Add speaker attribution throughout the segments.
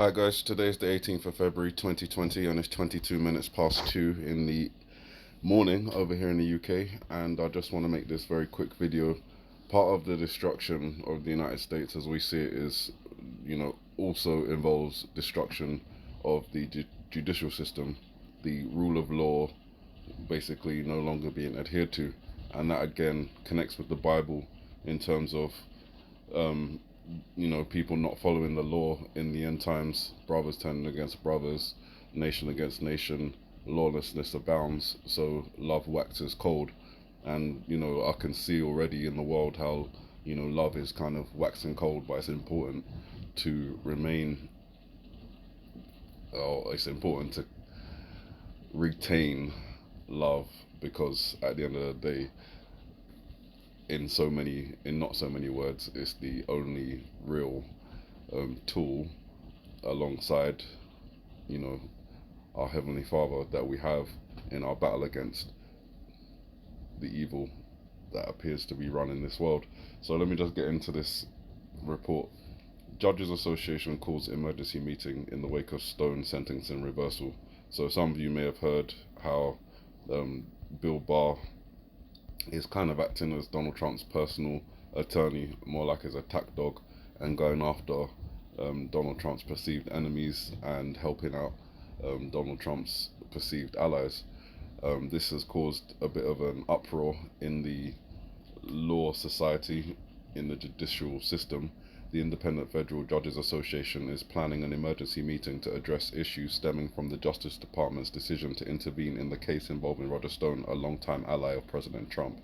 Speaker 1: Hi guys, today is the 18th of February 2020 and it's 22 minutes past 2 in the morning over here in the UK, and I just want to make this very quick video. Part of the destruction of the United States as we see it is, also involves destruction of the judicial system, the rule of law basically no longer being adhered to, and that again connects with the Bible in terms of um, people not following the law in the end times, brothers turning against brothers, nation against nation, lawlessness abounds, so love waxes cold. And, I can see already in the world how, love is kind of waxing cold, but it's important to remain, it's important to retain love because at the end of the day, in not so many words, it's the only real tool alongside, you know, our Heavenly Father that we have in our battle against the evil that appears to be running this world. So let me just get into this report. Judges Association calls emergency meeting in the wake of Stone sentencing reversal. So some of you may have heard how Bill Barr is kind of acting as Donald Trump's personal attorney, more like his attack dog, and going after Donald Trump's perceived enemies and helping out Donald Trump's perceived allies. This has caused a bit of an uproar in the law society, in the judicial system. The Independent Federal Judges Association is planning an emergency meeting to address issues stemming from the Justice Department's decision to intervene in the case involving Roger Stone, a longtime ally of President Trump.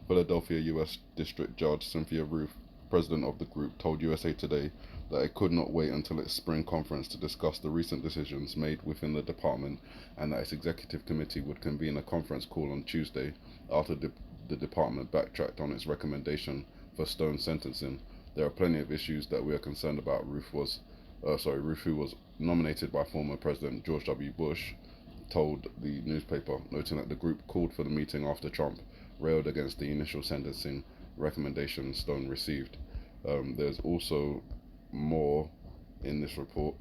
Speaker 1: Philadelphia U.S. District Judge Cynthia Ruth, president of the group, told USA Today that it could not wait until its spring conference to discuss the recent decisions made within the department, and that its executive committee would convene a conference call on Tuesday after the department backtracked on its recommendation for Stone's sentencing. There are plenty of issues that we are concerned about. Ruth, who was nominated by former President George W. Bush, told the newspaper, noting that the group called for the meeting after Trump railed against the initial sentencing recommendation Stone received. There's also more in this report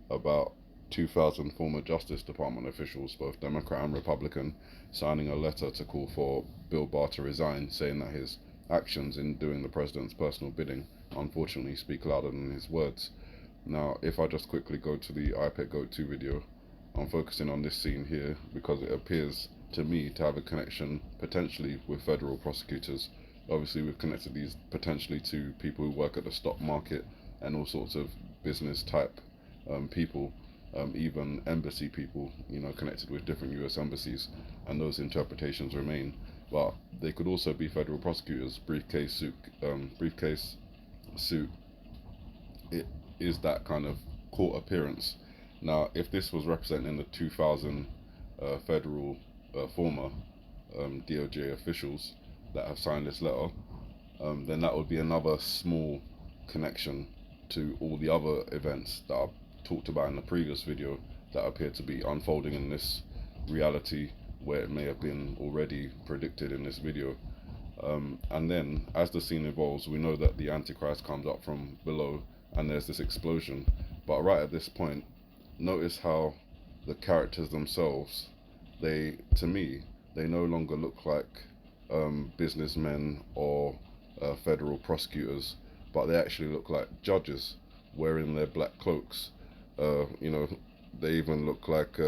Speaker 1: about 2,000 former Justice Department officials, both Democrat and Republican, signing a letter to call for Bill Barr to resign, saying that his actions in doing the president's personal bidding unfortunately speak louder than his words. Now, if I just quickly go to the iPad Goat 2 video, I'm focusing on this scene here because it appears to me to have a connection potentially with federal prosecutors. Obviously, we've connected these potentially to people who work at the stock market and all sorts of business type people, even embassy people, connected with different US embassies, and those interpretations remain. But they could also be federal prosecutors. Briefcase suit. It is that kind of court appearance. Now, if this was representing the 2,000 federal former DOJ officials that have signed this letter, then that would be another small connection to all the other events that I've talked about in the previous video that appear to be unfolding in this reality where it may have been already predicted in this video. And then as the scene evolves, we know that the Antichrist comes up from below and there's this explosion. But right at this point, notice how the characters themselves, to me, they no longer look like businessmen or federal prosecutors, but they actually look like judges wearing their black cloaks. Uh, you know, they even look like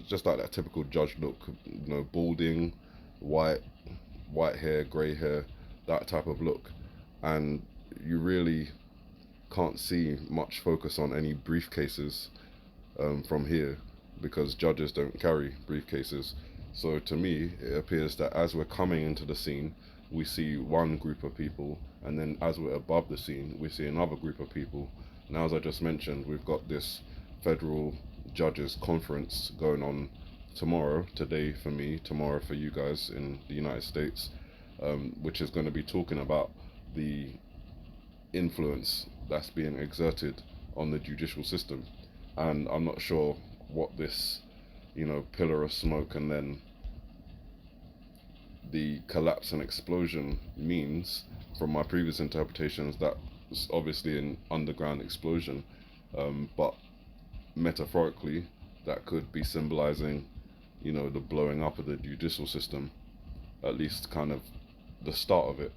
Speaker 1: just like that typical judge look. Balding, white, white hair, grey hair, that type of look, and you really can't see much focus on any briefcases from here because judges don't carry briefcases. So to me, it appears that as we're coming into the scene, we see one group of people, and then as we're above the scene, we see another group of people. Now, as I just mentioned, we've got this federal judges conference going on tomorrow, today for me, tomorrow for you guys in the United States, which is going to be talking about the influence that's being exerted on the judicial system. And I'm not sure what this, pillar of smoke and then the collapse and explosion means. From my previous interpretations, that's obviously an underground explosion. But metaphorically, that could be symbolizing, you know, the blowing up of the judicial system, at least kind of the start of it.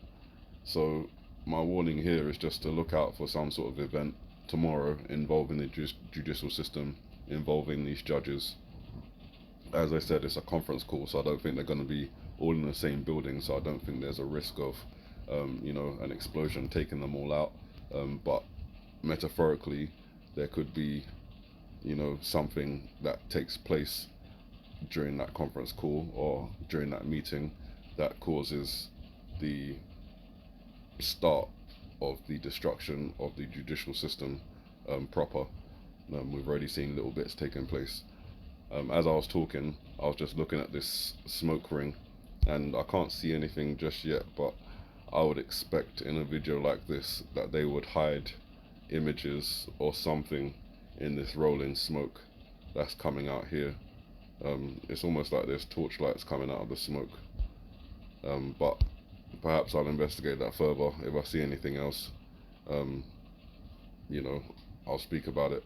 Speaker 1: So my warning here is just to look out for some sort of event tomorrow involving the judicial system, involving these judges. As I said, it's a conference call, so I don't think they're going to be all in the same building, so I don't think there's a risk of, you know, an explosion taking them all out. But metaphorically, there could be, you know, something that takes place during that conference call or during that meeting that causes the start of the destruction of the judicial system proper. We've already seen little bits taking place. As I was talking, I was just looking at this smoke ring, and I can't see anything just yet, but I would expect in a video like this that they would hide images or something in this rolling smoke that's coming out here. It's almost like there's torchlights coming out of the smoke, but perhaps I'll investigate that further. If I see anything else, you know, I'll speak about it.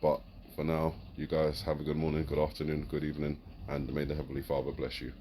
Speaker 1: But for now, you guys have a good morning, good afternoon, good evening, and may the Heavenly Father bless you.